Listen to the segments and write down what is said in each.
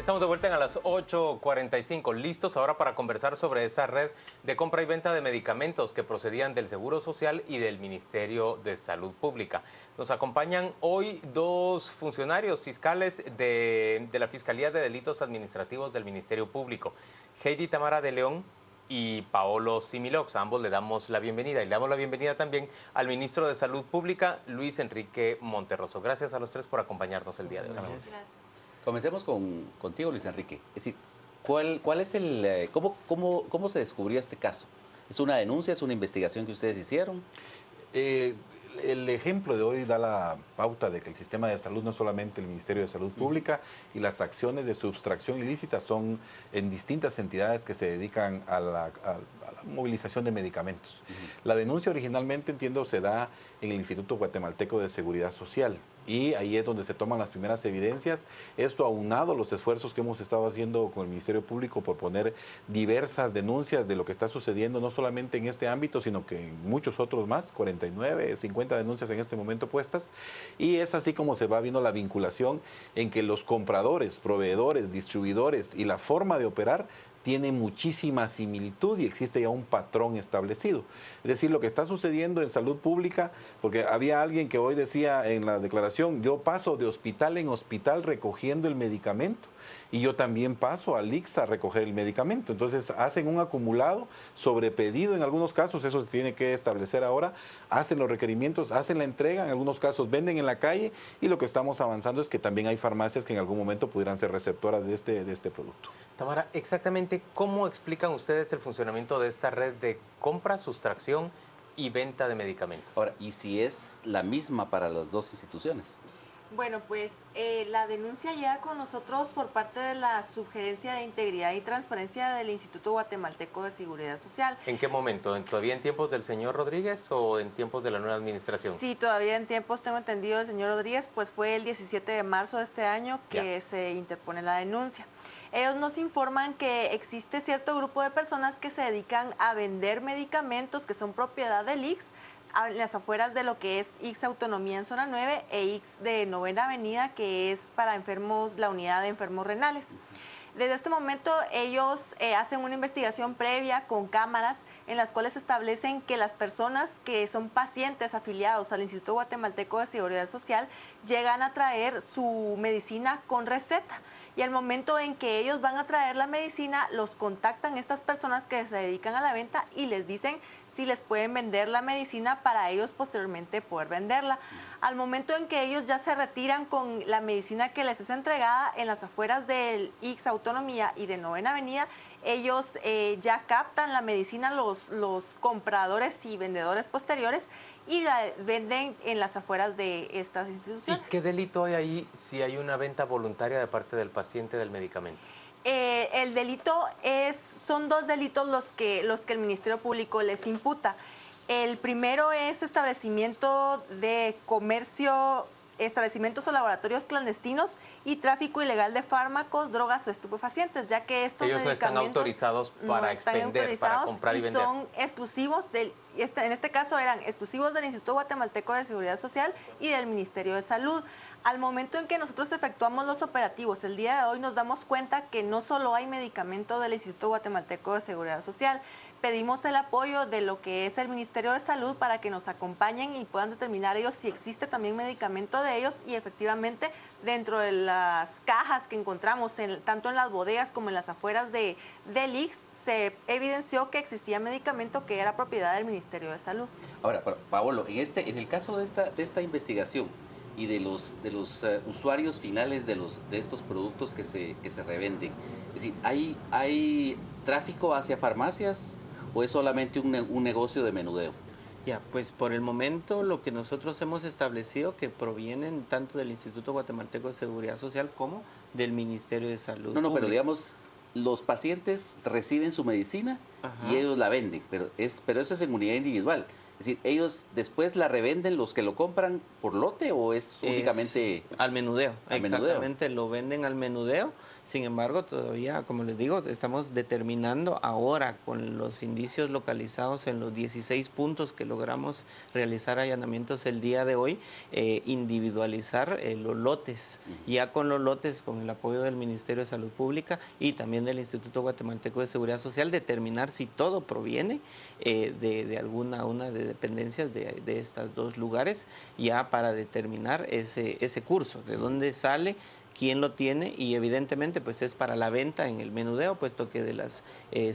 Estamos de vuelta a las 8:45, listos ahora para conversar sobre esa red de compra y venta de medicamentos que procedían del Seguro Social y del Ministerio de Salud Pública. Nos acompañan hoy dos funcionarios fiscales de la Fiscalía de Delitos Administrativos del Ministerio Público, Heidi Tamara de León y Paolo Similox. A ambos le damos la bienvenida y le damos la bienvenida también al Ministro de Salud Pública, Luis Enrique Monterroso. Gracias a los tres por acompañarnos el día de hoy. Gracias. Comencemos contigo, Luis Enrique. Es decir, ¿cuál es cómo se descubrió este caso? ¿Es una denuncia, es una investigación que ustedes hicieron? El ejemplo de hoy da la pauta de que el sistema de salud no es solamente el Ministerio de Salud Pública y las acciones de sustracción ilícita son en distintas entidades que se dedican a la movilización de medicamentos. La denuncia originalmente, entiendo, se da en el Instituto Guatemalteco de Seguridad Social y ahí es donde se toman las primeras evidencias. Esto aunado a los esfuerzos que hemos estado haciendo con el Ministerio Público por poner diversas denuncias de lo que está sucediendo, no solamente en este ámbito, sino que en muchos otros más, 49, 50 denuncias en este momento puestas, y es así como se va viendo la vinculación en que los compradores, proveedores, distribuidores y la forma de operar tiene muchísima similitud y existe ya un patrón establecido. Es decir, lo que está sucediendo en salud pública, porque había alguien que hoy decía en la declaración, yo paso de hospital en hospital recogiendo el medicamento y yo también paso al ICSA a recoger el medicamento. Entonces hacen un acumulado sobre pedido en algunos casos, eso se tiene que establecer ahora, hacen los requerimientos, hacen la entrega, en algunos casos venden en la calle y lo que estamos avanzando es que también hay farmacias que en algún momento pudieran ser receptoras de este producto. Tamara, exactamente cómo explican ustedes el funcionamiento de esta red de compra, sustracción y venta de medicamentos. Ahora, ¿y si es la misma para las dos instituciones? Bueno, pues la denuncia llega con nosotros por parte de la Subgerencia de Integridad y Transparencia del Instituto Guatemalteco de Seguridad Social. ¿En qué momento? ¿Todavía en tiempos del señor Rodríguez o en tiempos de la nueva administración? Sí, todavía en tiempos, tengo entendido, del señor Rodríguez, pues fue el 17 de marzo de este año que se interpone la denuncia. Ellos nos informan que existe cierto grupo de personas que se dedican a vender medicamentos que son propiedad del ICS, en las afueras de lo que es ICS Autonomía en Zona 9 e ICS de Novena Avenida, que es para enfermos, la unidad de enfermos renales. Desde este momento ellos hacen una investigación previa con cámaras en las cuales establecen que las personas que son pacientes afiliados al Instituto Guatemalteco de Seguridad Social llegan a traer su medicina con receta. Y al momento en que ellos van a traer la medicina, los contactan estas personas que se dedican a la venta y les dicen si les pueden vender la medicina para ellos posteriormente poder venderla. Al momento en que ellos ya se retiran con la medicina que les es entregada en las afueras del ICS Autonomía y de Novena Avenida, ellos ya captan la medicina, los compradores y vendedores posteriores, y la venden en las afueras de estas instituciones. ¿Y qué delito hay ahí si hay una venta voluntaria de parte del paciente del medicamento? El delito son dos delitos los que el Ministerio Público les imputa. El primero es establecimiento de comercio, establecimientos o laboratorios clandestinos y tráfico ilegal de fármacos, drogas o estupefacientes, ya que estos ellos no están autorizados para expender, para comprar y vender. Son exclusivos en este caso eran exclusivos del Instituto Guatemalteco de Seguridad Social y del Ministerio de Salud. Al momento en que nosotros efectuamos los operativos, el día de hoy nos damos cuenta que no solo hay medicamento del Instituto Guatemalteco de Seguridad Social, pedimos el apoyo de lo que es el Ministerio de Salud para que nos acompañen y puedan determinar ellos si existe también medicamento de ellos, y efectivamente dentro de las cajas que encontramos tanto en las bodegas como en las afueras del ICS se evidenció que existía medicamento que era propiedad del Ministerio de Salud. Ahora, Paolo, en el caso de esta investigación y de los usuarios finales de estos productos que se revenden, es decir, ¿hay tráfico hacia farmacias o es solamente un negocio de menudeo? Ya, pues por el momento lo que nosotros hemos establecido que provienen tanto del Instituto Guatemalteco de Seguridad Social como del Ministerio de Salud No, Pública. pero digamos, ¿los pacientes reciben su medicina Ajá. y ellos la venden, pero eso es en unidad individual. Es decir, ellos después la revenden los que lo compran por lote o es únicamente al menudeo, al menudeo? exactamente, lo venden al menudeo. Sin embargo, todavía, como les digo, estamos determinando ahora con los indicios localizados en los 16 puntos que logramos realizar allanamientos el día de hoy, individualizar los lotes. Ya con los lotes, con el apoyo del Ministerio de Salud Pública y también del Instituto Guatemalteco de Seguridad Social, determinar si todo proviene de alguna una de dependencias de estos dos lugares, ya para determinar ese curso, de dónde sale, quién lo tiene, y evidentemente pues es para la venta en el menudeo, puesto que de los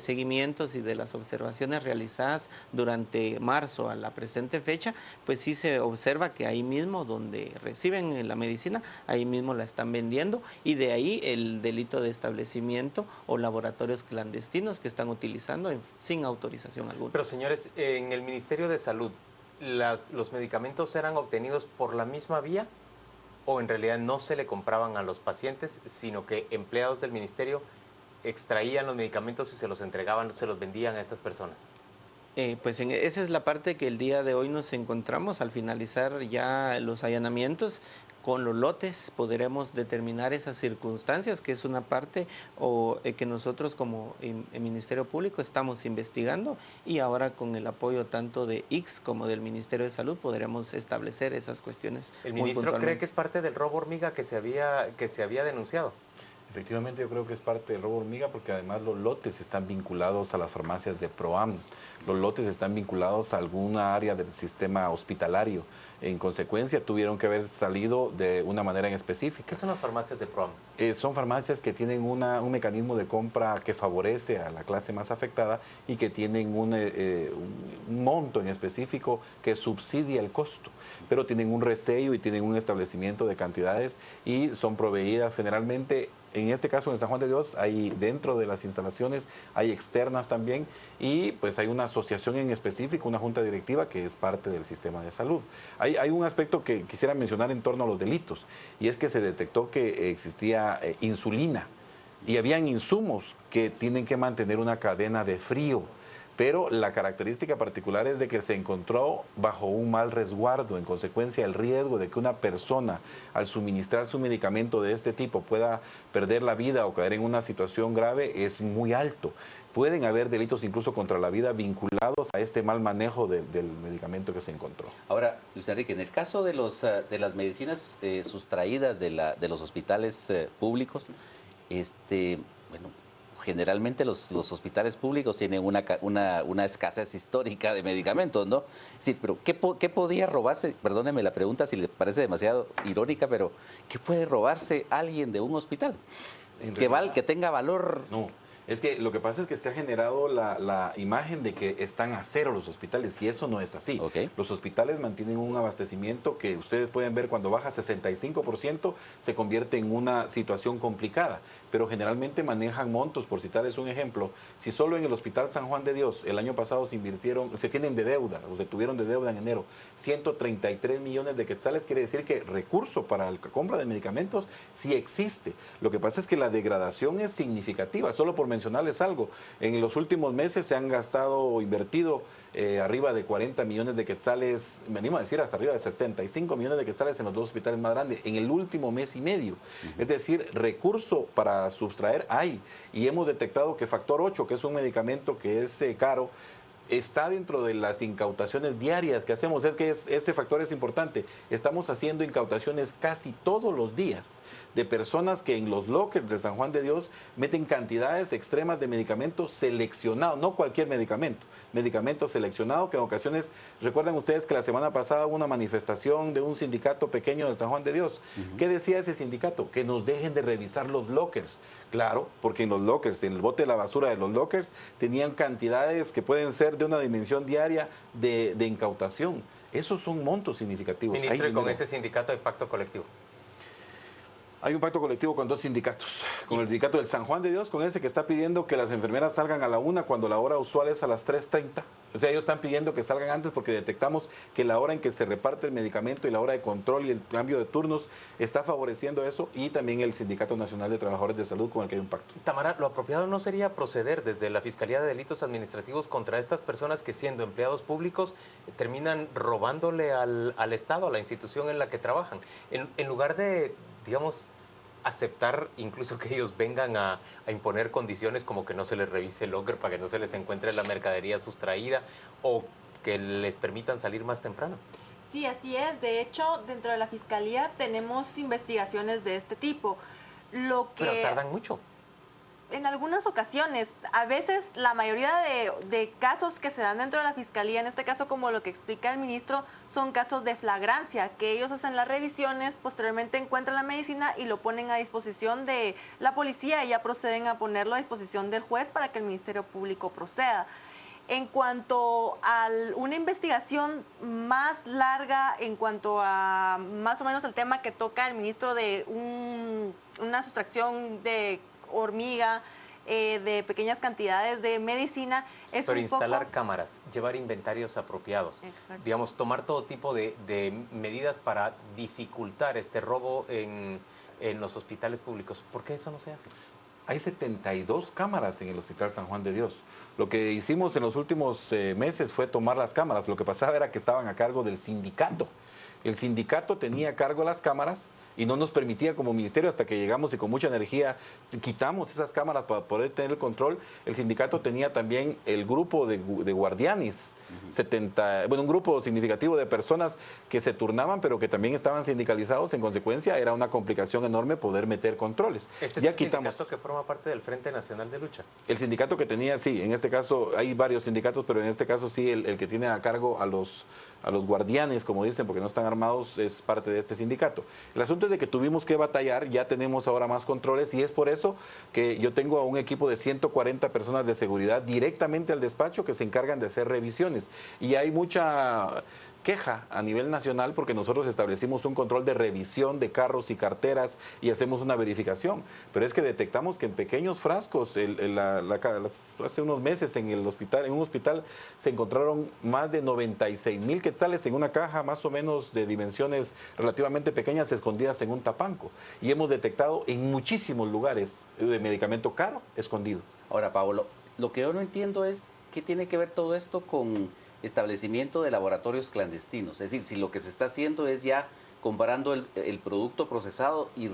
seguimientos y de las observaciones realizadas durante marzo a la presente fecha, pues sí se observa que ahí mismo donde reciben la medicina, ahí mismo la están vendiendo, y de ahí el delito de establecimiento o laboratorios clandestinos que están utilizando sin autorización alguna. Pero señores, en el Ministerio de Salud, ¿los medicamentos eran obtenidos por la misma vía o en realidad no se le compraban a los pacientes, sino que empleados del ministerio extraían los medicamentos y se los entregaban, se los vendían a estas personas? Pues esa es la parte que el día de hoy nos encontramos. Al finalizar ya los allanamientos con los lotes, podremos determinar esas circunstancias, que es una parte que nosotros como Ministerio Público estamos investigando, y ahora con el apoyo tanto de IX como del Ministerio de Salud podremos establecer esas cuestiones. ¿El muy ministro cree puntualmente. que es parte del robo hormiga que se había denunciado? Efectivamente, yo creo que es parte del robo hormiga porque además los lotes están vinculados a las farmacias de PROAM, los lotes están vinculados a alguna área del sistema hospitalario. En consecuencia, tuvieron que haber salido de una manera en específica. ¿Qué son las farmacias de PROAM? Son farmacias que tienen un mecanismo de compra que favorece a la clase más afectada y que tienen un monto en específico que subsidia el costo, pero tienen un resello y tienen un establecimiento de cantidades y son proveídas generalmente. En este caso, en San Juan de Dios, hay dentro de las instalaciones, hay externas también, y pues hay una asociación en específico, una junta directiva que es parte del sistema de salud. Hay un aspecto que quisiera mencionar en torno a los delitos, y es que se detectó que existía insulina, y habían insumos que tienen que mantener una cadena de frío. Pero la característica particular es de que se encontró bajo un mal resguardo. En consecuencia, el riesgo de que una persona al suministrar su medicamento de este tipo pueda perder la vida o caer en una situación grave es muy alto. Pueden haber delitos incluso contra la vida vinculados a este mal manejo del medicamento que se encontró. Ahora, Luis Enrique, en el caso de las medicinas sustraídas de los hospitales públicos, bueno, generalmente los hospitales públicos tienen una escasez histórica de medicamentos, ¿no? Sí, pero ¿qué podía robarse? Perdóneme la pregunta si le parece demasiado irónica, pero ¿qué puede robarse alguien de un hospital? Que tenga valor. No. Es que lo que pasa es que se ha generado la imagen de que están a cero los hospitales y eso no es así. Okay. Los hospitales mantienen un abastecimiento que ustedes pueden ver cuando baja 65% se convierte en una situación complicada, pero generalmente manejan montos. Por citarles un ejemplo, si solo en el Hospital San Juan de Dios el año pasado se tienen de deuda o se tuvieron de deuda en enero 133 millones de quetzales, quiere decir que recurso para la compra de medicamentos sí existe. Lo que pasa es que la degradación es significativa. Solo por mencionarles algo, en los últimos meses se han gastado o invertido arriba de 40 millones de quetzales, me animo a decir hasta arriba de 75 millones de quetzales en los dos hospitales más grandes en el último mes y medio. Es decir, recurso para sustraer hay, y hemos detectado que factor 8, que es un medicamento que es caro, está dentro de las incautaciones diarias que hacemos. Es que ese factor es importante. Estamos haciendo incautaciones casi todos los días de personas que en los lockers de San Juan de Dios meten cantidades extremas de medicamentos seleccionados, no cualquier medicamento seleccionado, que en ocasiones, recuerdan ustedes que la semana pasada hubo una manifestación de un sindicato pequeño de San Juan de Dios. ¿Qué decía ese sindicato? Que nos dejen de revisar los lockers. Claro, porque en los lockers, en el bote de la basura de los lockers, tenían cantidades que pueden ser de una dimensión diaria de incautación. Esos son montos significativos. Ministro, y con ese sindicato de pacto colectivo. Hay un pacto colectivo con 2 sindicatos, con el sindicato del San Juan de Dios, con ese que está pidiendo que las enfermeras salgan a la 1 cuando la hora usual es a las 3:30. O sea, ellos están pidiendo que salgan antes porque detectamos que la hora en que se reparte el medicamento y la hora de control y el cambio de turnos está favoreciendo eso, y también el Sindicato Nacional de Trabajadores de Salud con el que hay un pacto. Tamara, lo apropiado no sería proceder desde la Fiscalía de Delitos Administrativos contra estas personas que, siendo empleados públicos, terminan robándole al Estado, a la institución en la que trabajan, en lugar de, digamos, aceptar incluso que ellos vengan a imponer condiciones como que no se les revise el locker para que no se les encuentre la mercadería sustraída, o que les permitan salir más temprano. Sí, así es. De hecho, dentro de la Fiscalía tenemos investigaciones de este tipo. Pero tardan mucho. En algunas ocasiones, a veces la mayoría de casos que se dan dentro de la Fiscalía, en este caso como lo que explica el ministro, son casos de flagrancia, que ellos hacen las revisiones, posteriormente encuentran la medicina y lo ponen a disposición de la policía y ya proceden a ponerlo a disposición del juez para que el Ministerio Público proceda. En cuanto a una investigación más larga, en cuanto a más o menos el tema que toca el ministro de una sustracción de hormiga, de pequeñas cantidades de medicina, es pero un instalar poco... cámaras, llevar inventarios apropiados, Exacto. digamos, tomar todo tipo de medidas para dificultar este robo en los hospitales públicos. ¿Por qué eso no se hace? Hay 72 cámaras en el Hospital San Juan de Dios. Lo que hicimos en los últimos meses fue tomar las cámaras. Lo que pasaba era que estaban a cargo del sindicato. El sindicato tenía a cargo las cámaras y no nos permitía como ministerio, hasta que llegamos y con mucha energía quitamos esas cámaras para poder tener el control. El sindicato tenía también el grupo de guardianes, 70, bueno, un grupo significativo de personas que se turnaban, pero que también estaban sindicalizados. En consecuencia, era una complicación enorme poder meter controles. ¿Este es Ya el quitamos sindicato que forma parte del Frente Nacional de Lucha? el sindicato que tenía, sí, en este caso hay varios sindicatos, pero en este caso sí, el que tiene a cargo a los guardianes, como dicen, porque no están armados, es parte de este sindicato. El asunto es de que tuvimos que batallar, ya tenemos ahora más controles, y es por eso que yo tengo a un equipo de 140 personas de seguridad directamente al despacho que se encargan de hacer revisiones. Y hay mucha queja a nivel nacional porque nosotros establecimos un control de revisión de carros y carteras y hacemos una verificación, pero es que detectamos que en pequeños frascos, hace unos meses en un hospital se encontraron más de 96,000 quetzales en una caja más o menos de dimensiones relativamente pequeñas, escondidas en un tapanco, y hemos detectado en muchísimos lugares de medicamento caro escondido. Ahora, Pablo, lo que yo no entiendo es qué tiene que ver todo esto con establecimiento de laboratorios clandestinos. Es decir, si lo que se está haciendo es ya comparando el producto procesado y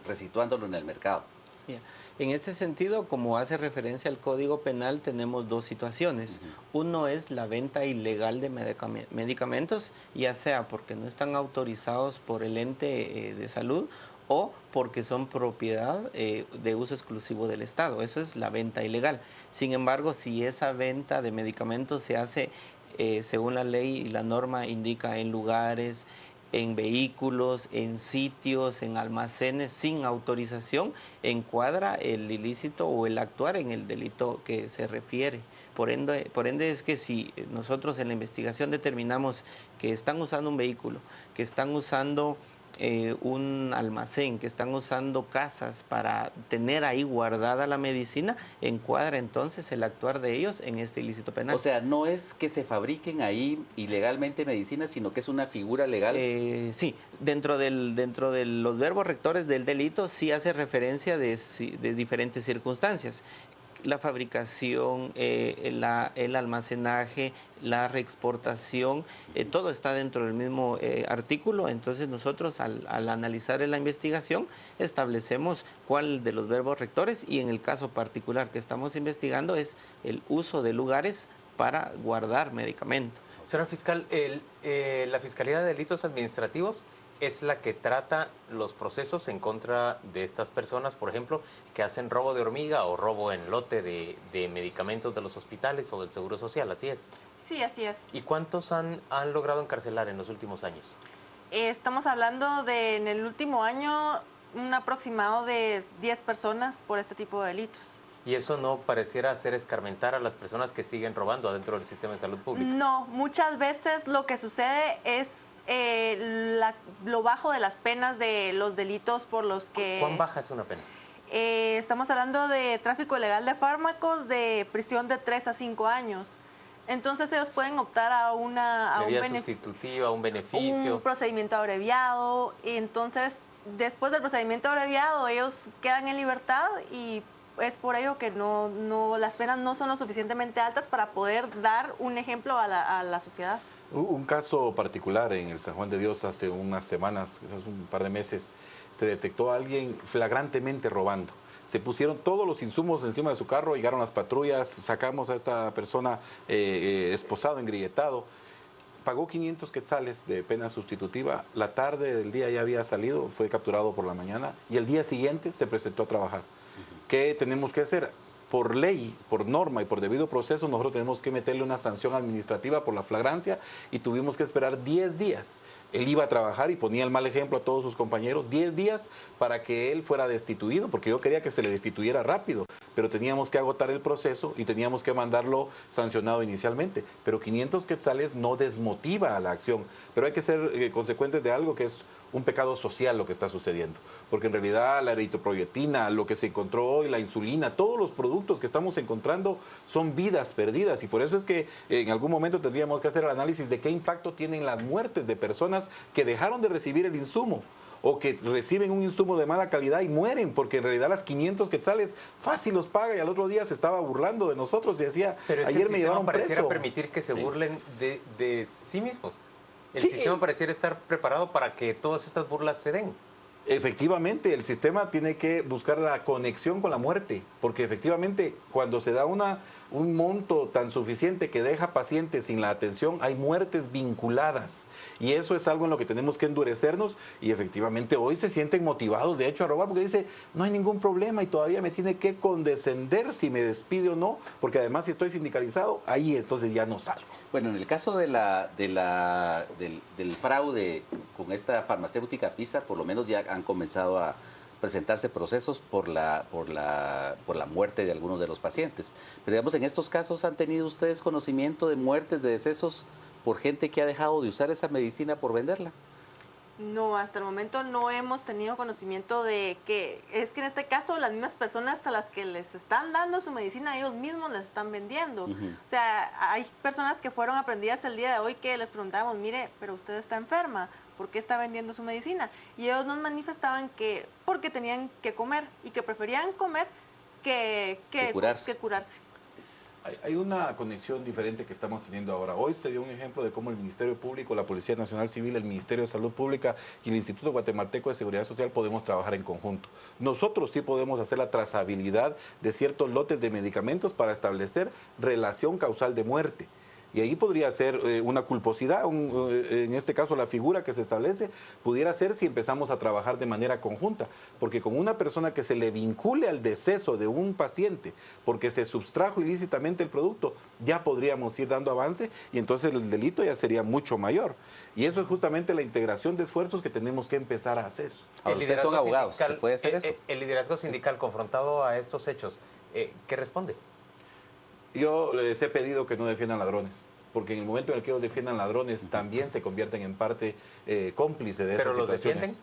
resituándolo en el mercado. Bien. En este sentido, como hace referencia al Código Penal, tenemos dos situaciones. Uno es la venta ilegal de medicamentos, ya sea porque no están autorizados por el ente de salud o porque son propiedad de uso exclusivo del Estado. Eso es la venta ilegal. Sin embargo, si esa venta de medicamentos se hace según la ley y la norma indica en lugares, en vehículos, en sitios, en almacenes sin autorización, encuadra el ilícito o el actuar en el delito que se refiere. Por ende es que si nosotros en la investigación determinamos que están usando un vehículo, que están usando un almacén, que están usando casas para tener ahí guardada la medicina, encuadra entonces el actuar de ellos en este ilícito penal. O sea, no es que se fabriquen ahí ilegalmente medicinas, sino que es una figura legal. Sí, dentro de los verbos rectores del delito sí hace referencia de diferentes circunstancias. La fabricación, el almacenaje, la reexportación, todo está dentro del mismo artículo. Entonces nosotros al analizar en la investigación establecemos cuál de los verbos rectores, y en el caso particular que estamos investigando es el uso de lugares para guardar medicamentos. Señor fiscal, la Fiscalía de Delitos Administrativos es la que trata los procesos en contra de estas personas, por ejemplo, que hacen robo de hormiga o robo en lote de medicamentos de los hospitales o del Seguro Social, ¿así es? Sí, así es. ¿Y cuántos han logrado encarcelar en los últimos años? Estamos hablando de, en el último año, un aproximado de 10 personas por este tipo de delitos. ¿Y eso no pareciera hacer escarmentar a las personas que siguen robando adentro del sistema de salud pública? No, muchas veces lo que sucede es lo bajo de las penas de los delitos por los que... ¿Cuán baja es una pena? Estamos hablando de tráfico ilegal de fármacos, de prisión de 3 a 5 años. Entonces ellos pueden optar a medida sustitutiva, un beneficio. Un procedimiento abreviado. Y entonces, después del procedimiento abreviado, ellos quedan en libertad y es por ello que las penas no son lo suficientemente altas para poder dar un ejemplo a la sociedad. Un caso particular en el San Juan de Dios hace unas semanas, quizás un par de meses, se detectó a alguien flagrantemente robando. Se pusieron todos los insumos encima de su carro, llegaron las patrullas, sacamos a esta persona esposado, engrilletado, pagó 500 quetzales de pena sustitutiva, la tarde del día ya había salido, fue capturado por la mañana y el día siguiente se presentó a trabajar. ¿Qué tenemos que hacer? Por ley, por norma y por debido proceso, nosotros tenemos que meterle una sanción administrativa por la flagrancia y tuvimos que esperar 10 días. Él iba a trabajar y ponía el mal ejemplo a todos sus compañeros, 10 días para que él fuera destituido, porque yo quería que se le destituyera rápido, pero teníamos que agotar el proceso y teníamos que mandarlo sancionado inicialmente. Pero 500 quetzales no desmotiva a la acción, pero hay que ser consecuentes de algo que es un pecado social lo que está sucediendo, porque en realidad la eritropoyetina, lo que se encontró hoy, la insulina, todos los productos que estamos encontrando son vidas perdidas y por eso es que en algún momento tendríamos que hacer el análisis de qué impacto tienen las muertes de personas que dejaron de recibir el insumo o que reciben un insumo de mala calidad y mueren, porque en realidad las 500 quetzales fácil los paga y al otro día se estaba burlando de nosotros y decía, pero es que ayer me llevaron pareciera preso. Permitir que se burlen de sí mismos. El Sí, sistema pareciera estar preparado para que todas estas burlas se den. Efectivamente, el sistema tiene que buscar la conexión con la muerte, porque efectivamente cuando se da un monto tan suficiente que deja pacientes sin la atención, hay muertes vinculadas. Y eso es algo en lo que tenemos que endurecernos y efectivamente hoy se sienten motivados de hecho a robar porque dice, no hay ningún problema y todavía me tiene que condescender si me despide o no, porque además si estoy sindicalizado, ahí entonces ya no salgo. Bueno, en el caso del fraude con esta farmacéutica PISA, por lo menos ya han comenzado a presentarse procesos por la muerte de algunos de los pacientes. Pero digamos, en estos casos, ¿han tenido ustedes conocimiento de muertes, de decesos por gente que ha dejado de usar esa medicina por venderla? No, hasta el momento no hemos tenido conocimiento de que, es que en este caso las mismas personas a las que les están dando su medicina, ellos mismos les están vendiendo. O sea, hay personas que fueron aprendidas el día de hoy que les preguntábamos, mire, pero usted está enferma, ¿por qué está vendiendo su medicina? Y ellos nos manifestaban que porque tenían que comer y que preferían comer que curarse. Hay una conexión diferente que estamos teniendo ahora. Hoy se dio un ejemplo de cómo el Ministerio Público, la Policía Nacional Civil, el Ministerio de Salud Pública y el Instituto Guatemalteco de Seguridad Social podemos trabajar en conjunto. Nosotros sí podemos hacer la trazabilidad de ciertos lotes de medicamentos para establecer relación causal de muerte. Y ahí podría ser una culposidad, en este caso la figura que se establece, pudiera ser si empezamos a trabajar de manera conjunta, porque con una persona que se le vincule al deceso de un paciente, porque se sustrajo ilícitamente el producto, ya podríamos ir dando avance y entonces el delito ya sería mucho mayor. Y eso es justamente la integración de esfuerzos que tenemos que empezar a hacer. Ahora, ustedes son abogados, ¿se puede hacer eso? El liderazgo sindical confrontado a estos hechos, ¿qué responde? Yo les he pedido que no defiendan ladrones, porque en el momento en el que ellos defiendan ladrones también se convierten en parte cómplice de esas situaciones. ¿Pero los defienden?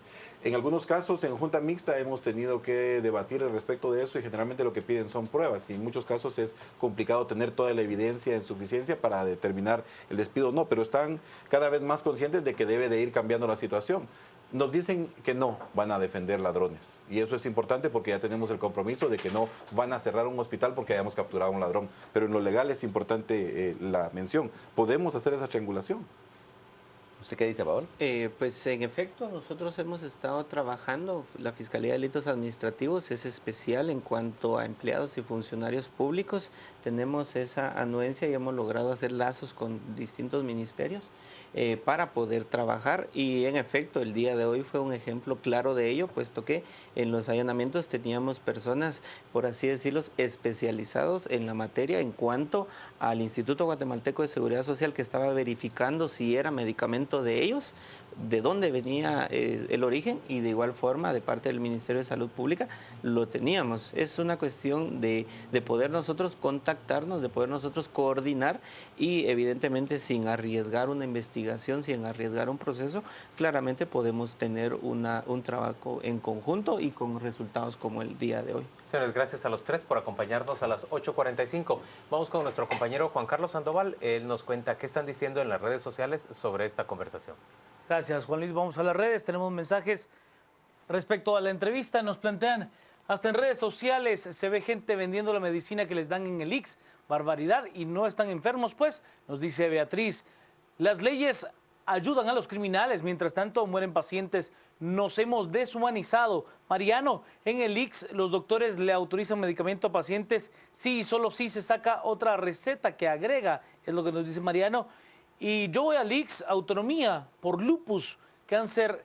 En algunos casos, en junta mixta hemos tenido que debatir al respecto de eso y generalmente lo que piden son pruebas y en muchos casos es complicado tener toda la evidencia en suficiencia para determinar el despido o no, pero están cada vez más conscientes de que debe de ir cambiando la situación. Nos dicen que no van a defender ladrones y eso es importante porque ya tenemos el compromiso de que no van a cerrar un hospital porque hayamos capturado a un ladrón, pero en lo legal es importante la mención. Podemos hacer esa triangulación. ¿Usted qué dice, Paola? Pues en efecto, nosotros hemos estado trabajando, la Fiscalía de Delitos Administrativos es especial en cuanto a empleados y funcionarios públicos, tenemos esa anuencia y hemos logrado hacer lazos con distintos ministerios para poder trabajar y en efecto el día de hoy fue un ejemplo claro de ello, puesto que en los allanamientos teníamos personas, por así decirlo, especializados en la materia en cuanto al Instituto Guatemalteco de Seguridad Social que estaba verificando si era medicamento conocimiento de ellos, de dónde venía el origen, y de igual forma de parte del Ministerio de Salud Pública lo teníamos. Es una cuestión de poder nosotros contactarnos, de poder nosotros coordinar y evidentemente sin arriesgar una investigación, sin arriesgar un proceso, claramente podemos tener un trabajo en conjunto y con resultados como el día de hoy. Señores, gracias a los tres por acompañarnos a las 8:45. Vamos con nuestro compañero Juan Carlos Sandoval. Él nos cuenta qué están diciendo en las redes sociales sobre esta conversación. Gracias, Juan Luis. Vamos a las redes. Tenemos mensajes respecto a la entrevista. Nos plantean, hasta en redes sociales se ve gente vendiendo la medicina que les dan en el IX. Barbaridad, y no están enfermos, pues, nos dice Beatriz. Las leyes ayudan a los criminales, mientras tanto mueren pacientes. Nos hemos deshumanizado. Mariano, en el IX los doctores le autorizan medicamento a pacientes, sí y solo sí se saca otra receta que agrega, es lo que nos dice Mariano. Y yo voy al IX, autonomía por lupus, cáncer,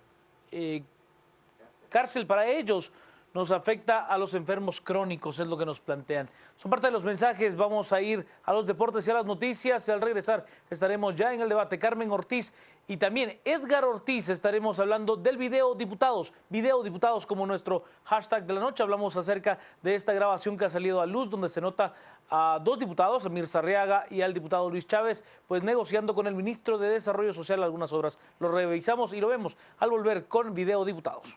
cárcel para ellos, nos afecta a los enfermos crónicos, es lo que nos plantean. Son parte de los mensajes. Vamos a ir a los deportes y a las noticias. Al regresar estaremos ya en el debate. Carmen Ortiz y también Edgar Ortiz estaremos hablando del video diputados como nuestro hashtag de la noche. Hablamos acerca de esta grabación que ha salido a luz, donde se nota a dos diputados, a Mirza Arriaga y al diputado Luis Chávez, pues negociando con el ministro de Desarrollo Social algunas obras. Lo revisamos y lo vemos al volver con video diputados.